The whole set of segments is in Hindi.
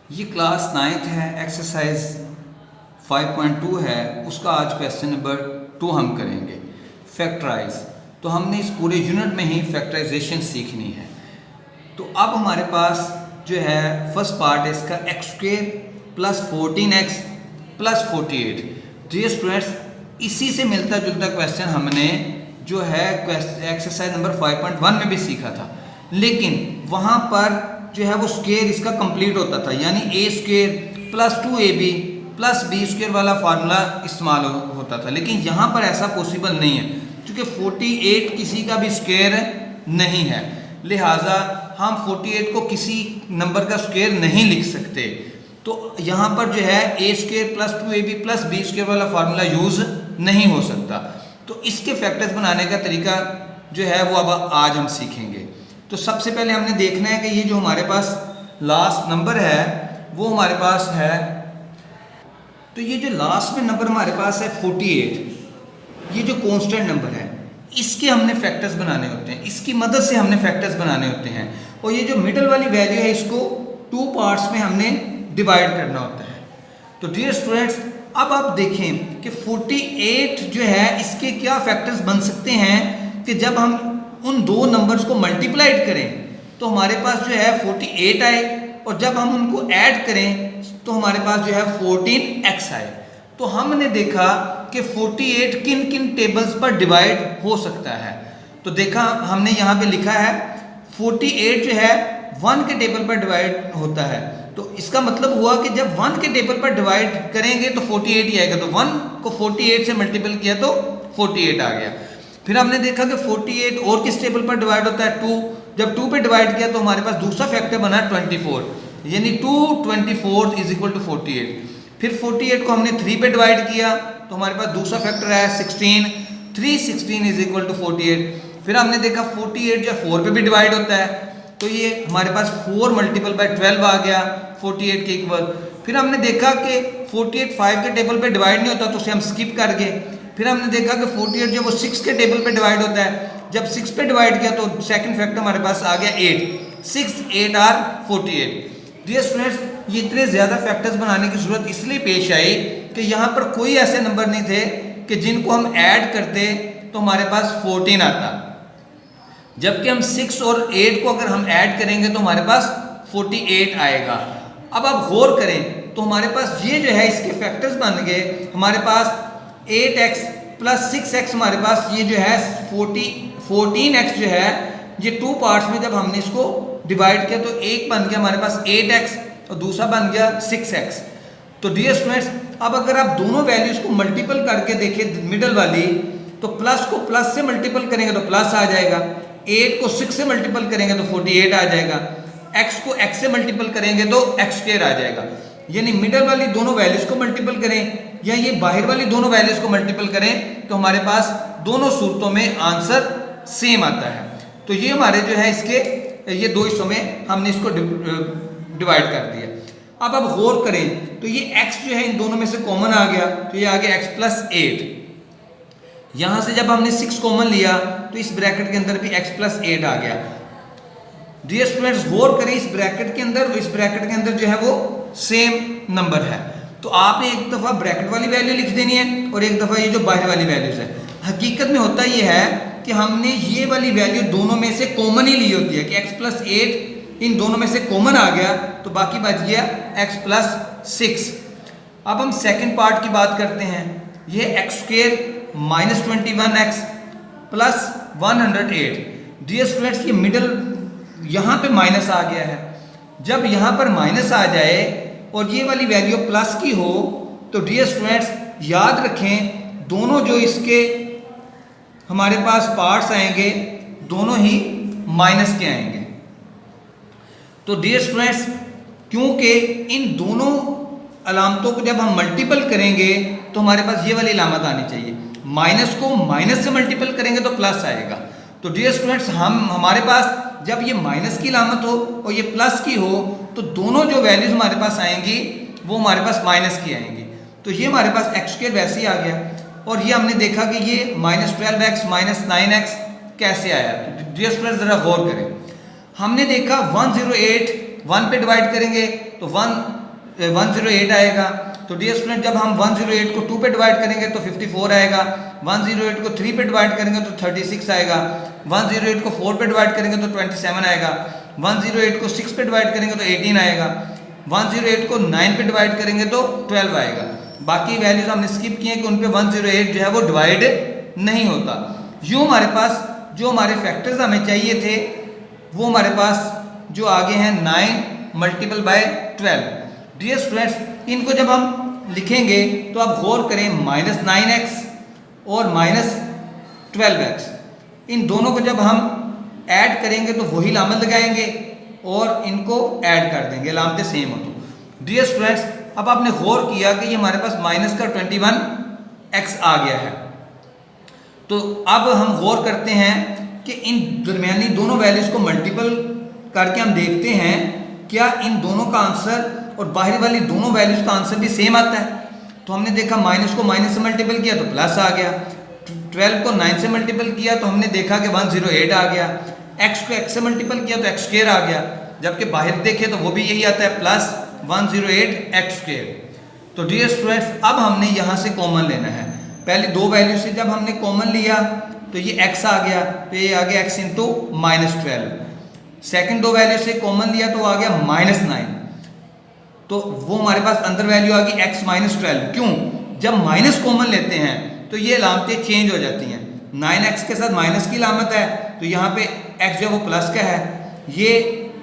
ये क्लास 9th है, एक्सरसाइज 5.2 है। उसका आज क्वेश्चन नंबर 2 हम करेंगे फैक्टराइज। तो हमने इस पूरे यूनिट में ही फैक्टराइजेशन सीखनी है। तो अब हमारे पास जो है फर्स्ट पार्ट है इसका x square plus 14x plus 48। Dear students, इसी से मिलता जुलता क्वेश्चन हमने जो है एक्सरसाइज नंबर 5.1 में भी सीखा था, लेकिन वहाँ पर जो है वो स्क्वेयर इसका कंप्लीट होता था, यानी A square plus 2ab plus B square वाला फार्मूला इस्तेमाल होता था। लेकिन यहाँ पर ऐसा पॉसिबल नहीं है, क्योंकि 48 किसी का भी स्क्वेयर नहीं है, लिहाजा हम 48 को किसी नंबर का स्क्वेयर नहीं लिख सकते। तो यहाँ पर जो है A square plus 2ab plus B square वाला फार्मूला यूज़ नहीं हो सकता। तो इसके फैक्टर्स बनाने का तरीका जो है वो अब आज हम सीखेंगे। तो सबसे पहले हमने देखना है कि ये जो हमारे पास लास्ट नंबर है वो हमारे पास है, तो ये जो लास्ट में नंबर हमारे पास है 48, ये जो कांस्टेंट नंबर है इसके हमने फैक्टर्स बनाने होते हैं, इसकी मदद से हमने फैक्टर्स बनाने होते हैं। और ये जो मिडल वाली वैल्यू है इसको 2 पार्ट्स में हमने डिवाइड करना होता है। तो डियर स्टूडेंट्स, अब आप देखें कि 48 जो है इसके क्या फैक्टर्स बन सकते हैं कि जब हम उन दो नंबर्स को मल्टीप्लाइड करें तो हमारे पास जो है 48 आए, और जब हम उनको ऐड करें तो हमारे पास जो है 14x आए। तो हमने देखा कि 48 किन किन टेबल्स पर डिवाइड हो सकता है। तो देखा हमने यहाँ पे लिखा है 48 जो है 1 के टेबल पर डिवाइड होता है। तो इसका मतलब हुआ कि जब 1 के टेबल पर डिवाइड करेंगे तो 48 ही आएगा। तो 1 को 48 से मल्टीपल किया तो 48 आ गया। फिर हमने देखा कि 48 और किस टेबल पर डिवाइड होता है, 2। जब 2 पे डिवाइड किया तो हमारे पास दूसरा फैक्टर बना 24, यानी 2 24 इज इक्वल टू 48। फिर 48 को हमने 3 पे डिवाइड किया तो हमारे पास दूसरा फैक्टर है 16, 3 16 इज इक्वल टू 48। फिर हमने देखा 48 जो 4 पे भी डिवाइड होता है, तो ये हमारे पास 4 मल्टीपल बाय 12 आ गया 48 के इक्वल। फिर हमने देखा कि 48 5 के टेबल पे डिवाइड नहीं होता तो उसे हम स्किप कर गए। फिर हमने देखा कि 48 जो वो 6 के टेबल पे डिवाइड होता है, जब 6 पे डिवाइड किया तो सेकंड फैक्टर हमारे पास आ गया 8, 6 8 आर 48। डियर स्टूडेंट्स, ये इतने ज़्यादा फैक्टर्स बनाने की जरूरत इसलिए पेश आई कि यहाँ पर कोई ऐसे नंबर नहीं थे कि जिनको हम ऐड करते तो हमारे पास 14 आता, जबकि हम 6 और 8 को अगर हम ऐड करेंगे तो हमारे पास 48 आएगा। अब आप गौर करें तो हमारे पास ये जो है इसके फैक्टर्स बन गए। हमारे पास 8x प्लस 6x, हमारे पास ये जो है 14x जो है ये 2 पार्ट्स में जब हमने इसको डिवाइड किया तो एक बन गया हमारे पास 8x और दूसरा बन गया 6x। तो डियर स्टूडेंट्स, अब अगर आप दोनों वैल्यूज को मल्टीपल करके देखें मिडल वाली, तो प्लस को प्लस से मल्टीपल करेंगे तो प्लस आ जाएगा, 8 को 6 से मल्टीपल करेंगे तो 48 आ जाएगा, x को x से मल्टीपल करेंगे तो x स्क्वायर आ जाएगा। यानी मिडल वाली दोनों वैल्यूज को मल्टीपल करें या ये बाहर वाली दोनों वैल्यूज को मल्टीपल करें तो हमारे पास दोनों सूरतों में आंसर सेम आता है। तो ये हमारे जो है इसके ये दो हिस्सों में हमने इसको डिवाइड कर दिया। अब गौर करें तो ये x जो है इन दोनों में से कॉमन आ गया, तो ये आ गया x प्लस 8। यहाँ से जब हमने 6 कॉमन लिया तो इस ब्रैकेट के अंदर भी x प्लस 8 आ गया। डियर स्टूडेंट्स, गौर करें इस ब्रैकेट के अंदर और इस ब्रैकेट के अंदर जो है वो सेम नंबर है। तो आपने एक दफ़ा ब्रैकेट वाली वैल्यू लिख देनी है और एक दफ़ा ये जो बाहर वाली वैल्यूज है। हकीकत में होता ये है कि हमने ये वाली वैल्यू दोनों में से कॉमन ही ली होती है कि x प्लस 8 इन दोनों में से कॉमन आ गया तो बाकी बच गया x प्लस 6। अब हम सेकेंड पार्ट की बात करते हैं। ये x square minus 21x plus 108। Dear students, ये मिडल यहाँ पे माइनस आ गया है। जब यहाँ पर माइनस आ जाए और ये वाली वैल्यू प्लस की हो तो डियर स्टूडेंट्स याद रखें दोनों जो इसके हमारे पास पार्ट्स आएंगे दोनों ही माइनस के आएंगे। तो डियर स्टूडेंट्स, क्योंकि इन दोनों अलामतों को जब हम मल्टीपल करेंगे तो हमारे पास ये वाली अलामत आनी चाहिए, माइनस को माइनस से मल्टीपल करेंगे तो प्लस आएगा। तो डियर स्टूडेंट्स, हमारे पास जब ये माइनस की अलामत हो और ये प्लस की हो तो दोनों जो वैल्यूज हमारे पास आएंगी वो हमारे पास माइनस की आएंगी। तो ये हमारे पास एक्स स्क्वायर वैसे ही आ गया। और ये हमने देखा कि ये माइनस 12x माइनस 9x कैसे आया। तो डियर स्टूडेंट्स, जरा गौर करें, हमने देखा 108 1 पे डिवाइड करेंगे तो 108 आएगा। तो डियर स्टूडेंट जब हम 108 को 2 पे डिवाइड करेंगे तो 54 आएगा, 108 को 3 पे डिवाइड करेंगे तो 36 आएगा, 108 को 4 पे डिवाइड करेंगे तो 27 आएगा, 108 को 6 पे डिवाइड करेंगे तो 18 आएगा, 108 को 9 पे डिवाइड करेंगे तो 12 आएगा। बाकी वैल्यूज हमने स्किप किए कि उन पे 108 जो है वो डिवाइड नहीं होता। यूँ हमारे पास जो हमारे फैक्टर्स हमें चाहिए थे वो हमारे पास जो आगे हैं 9 मल्टीपल बाय 12। डियर स्टूडेंट्स इनको जब हम लिखेंगे तो आप गौर करें -9x और -12x, इन दोनों को जब हम ऐड करेंगे तो वही लामत लगाएंगे और इनको ऐड कर देंगे, लामतें सेम हो। तो डियर स्टूडेंट्स अब आपने गौर किया कि ये हमारे पास -21x आ गया है। तो अब हम गौर करते हैं कि इन दरमियानी दोनों वैल्यूज को मल्टीपल करके हम देखते हैं क्या इन दोनों का आंसर और बाहर वाली दोनों वैल्यूज का आंसर भी सेम आता है। तो हमने देखा माइनस को माइनस से मल्टीपल किया तो प्लस आ गया, 12 को 9 से मल्टीपल किया तो हमने देखा कि 108 आ गया, x को x से मल्टीपल किया तो x स्क्वायर आ गया, जबकि बाहर देखे तो वो भी यही आता है प्लस 108x स्क्वायर। तो डियर स्टूडेंट्स अब हमने यहाँ से कॉमन लेना है। पहले दो वैल्यू से जब हमने कॉमन लिया तो ये x आ गया, तो ये आ गया x इंटू -12। सेकेंड दो वैल्यू से कॉमन लिया तो आ गया -9, तो वो हमारे पास अंदर वैल्यू आ गई x -12। क्यों? जब माइनस कॉमन लेते हैं तो ये लामतें चेंज हो जाती हैं। 9x के साथ माइनस की लामत है तो यहाँ पे x जो वो प्लस का है, ये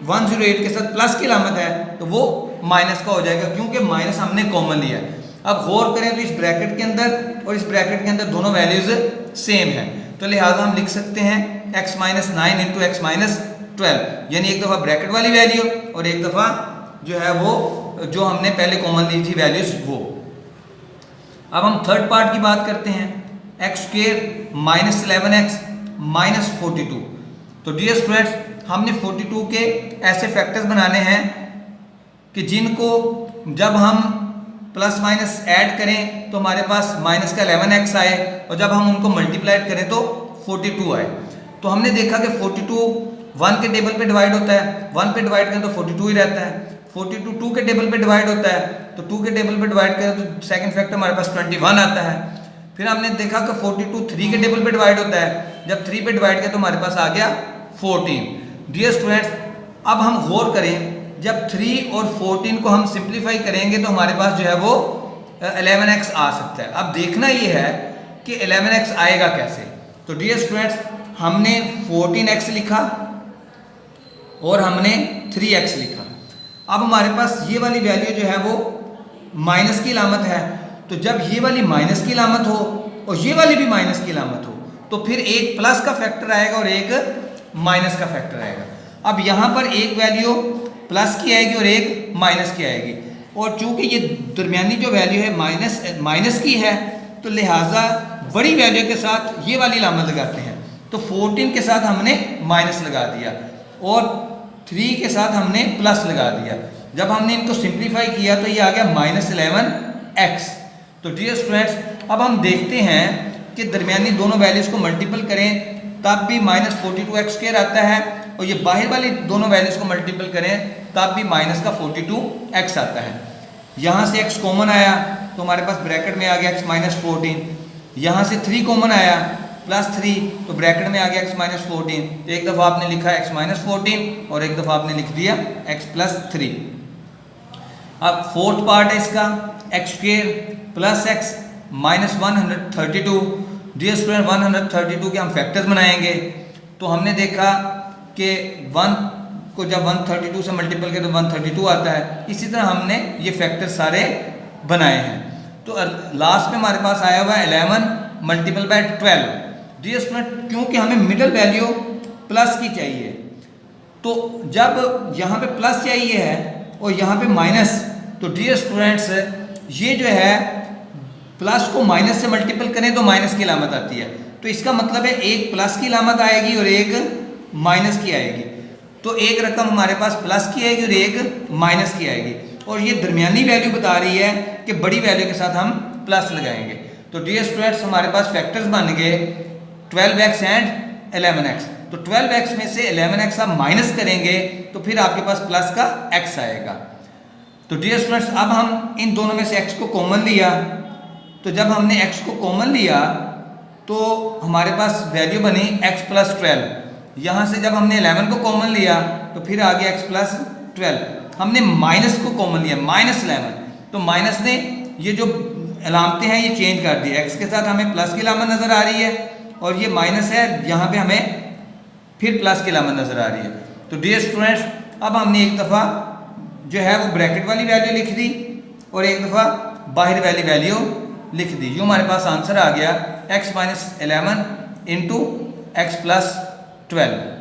108 के साथ प्लस की लामत है तो वो माइनस का हो जाएगा क्योंकि माइनस हमने कॉमन लिया है। अब गौर करें तो इस ब्रैकेट के अंदर और इस ब्रैकेट के अंदर दोनों वैल्यूज सेम है, तो लिहाजा हम लिख सकते हैं x -9 इंटू x -12, यानी एक दफ़ा ब्रैकेट वाली वैल्यू और एक दफ़ा जो है वो जो हमने पहले कॉमन ली थी वैल्यूज वो। अब हम थर्ड पार्ट की बात करते हैं, x स्क्वायर -11x -42। तो डियर स्टूडेंट्स हमने 42 के ऐसे फैक्टर्स बनाने हैं कि जिनको जब हम प्लस माइनस ऐड करें तो हमारे पास माइनस का 11x आए और जब हम उनको मल्टीप्लाइड करें तो 42 आए। तो हमने देखा कि 42 1 के टेबल पे डिवाइड होता है, 1 पे डिवाइड करें तो 42 ही रहता है, 42 2 के टेबल पे डिवाइड होता है तो 2 के टेबल पे डिवाइड करें तो सेकंड फैक्टर हमारे पास 21 आता है। फिर हमने देखा कि 42 3 के टेबल पे डिवाइड होता है, जब 3 पे डिवाइड किया तो हमारे पास आ गया 14। डियर स्टूडेंट्स अब हम गौर करें, जब 3 और 14 को हम सिंप्लीफाई करेंगे तो हमारे पास जो है वो 11x आ सकता है। अब देखना ये है कि 11x आएगा कैसे। तो डियर स्टूडेंट्स हमने 14x लिखा और हमने 3x लिखा। अब हमारे पास ये वाली वैल्यू जो है वो माइनस की लामत है, तो जब ये वाली माइनस की लामत हो और ये वाली भी माइनस की लामत हो तो फिर एक प्लस का फैक्टर आएगा और एक माइनस का फैक्टर आएगा। अब यहाँ पर एक वैल्यू प्लस की आएगी और एक माइनस की आएगी, और चूंकि ये दरमियानी जो वैल्यू है माइनस की है तो लिहाजा बड़ी वैल्यू के साथ ये वाली लामत लगाते हैं। तो 14 के साथ हमने माइनस लगा दिया और 3 के साथ हमने प्लस लगा दिया। जब हमने इनको सिंप्लीफाई किया तो ये आ गया -11x। तो डियर स्टूडेंट्स अब हम देखते हैं कि दरमियानी दोनों वैल्यूज़ को मल्टीपल करें तब भी -42x स्क्वायर आता है, और ये बाहर वाली दोनों वैल्यूज़ को मल्टीपल करें तब भी माइनस का 42x आता है। यहाँ से x कॉमन आया तो हमारे पास ब्रैकेट में आ गया x -14, यहाँ से 3 कॉमन आया +3 तो ब्रैकेट में आ गया x -14। तो एक दफ़ा आपने लिखा x -14 और एक दफ़ा आपने लिख दिया x +3। अब फोर्थ पार्ट है इसका x square plus x -132। Dear student 132 के हम फैक्टर्स बनाएंगे। तो हमने देखा कि 1 को जब 132 से मल्टीपल करें तो 132 आता है। इसी तरह हमने ये फैक्टर सारे बनाए हैं। तो लास्ट में हमारे पास आया हुआ है 11 मल्टीपल बाय 12। डियर स्टूडेंट क्योंकि हमें मिडल वैल्यू प्लस की चाहिए, तो जब यहाँ पे प्लस चाहिए है और यहाँ पे माइनस, तो डियर स्टूडेंट्स ये जो है प्लस को माइनस से मल्टीपल करें तो माइनस की लामत आती है। तो इसका मतलब है एक प्लस की लामत आएगी और एक माइनस की आएगी। तो एक रकम हमारे पास प्लस की आएगी और एक माइनस की आएगी, और ये दरमियानी वैल्यू बता रही है कि बड़ी वैल्यू के साथ हम प्लस लगाएंगे। तो डियर स्टूडेंट्स हमारे पास फैक्टर्स बन गए 12x एंड 11x। तो 12x में से 11x आप माइनस करेंगे तो फिर आपके पास प्लस का x आएगा। तो डियर स्टूडेंट्स, अब हम इन दोनों में से x को कॉमन लिया, तो जब हमने x को कॉमन लिया तो हमारे पास वैल्यू बनी x प्लस 12। यहाँ से जब हमने 11 को कॉमन लिया तो फिर आ गया x प्लस 12। हमने माइनस को कॉमन लिया, माइनस 11, तो माइनस ने ये जो अलामतें हैं ये चेंज कर दी। x के साथ हमें प्लस की अलामत नज़र आ रही है और ये माइनस है, यहाँ पे हमें फिर प्लस की अलामत नज़र आ रही है। तो डियर स्टूडेंट्स, अब हमने एक दफ़ा जो है वो ब्रैकेट वाली वैल्यू लिख दी और एक दफ़ा बाहर वाली वैल्यू लिख दी। यूँ हमारे पास आंसर आ गया x minus 11 into x plus 12।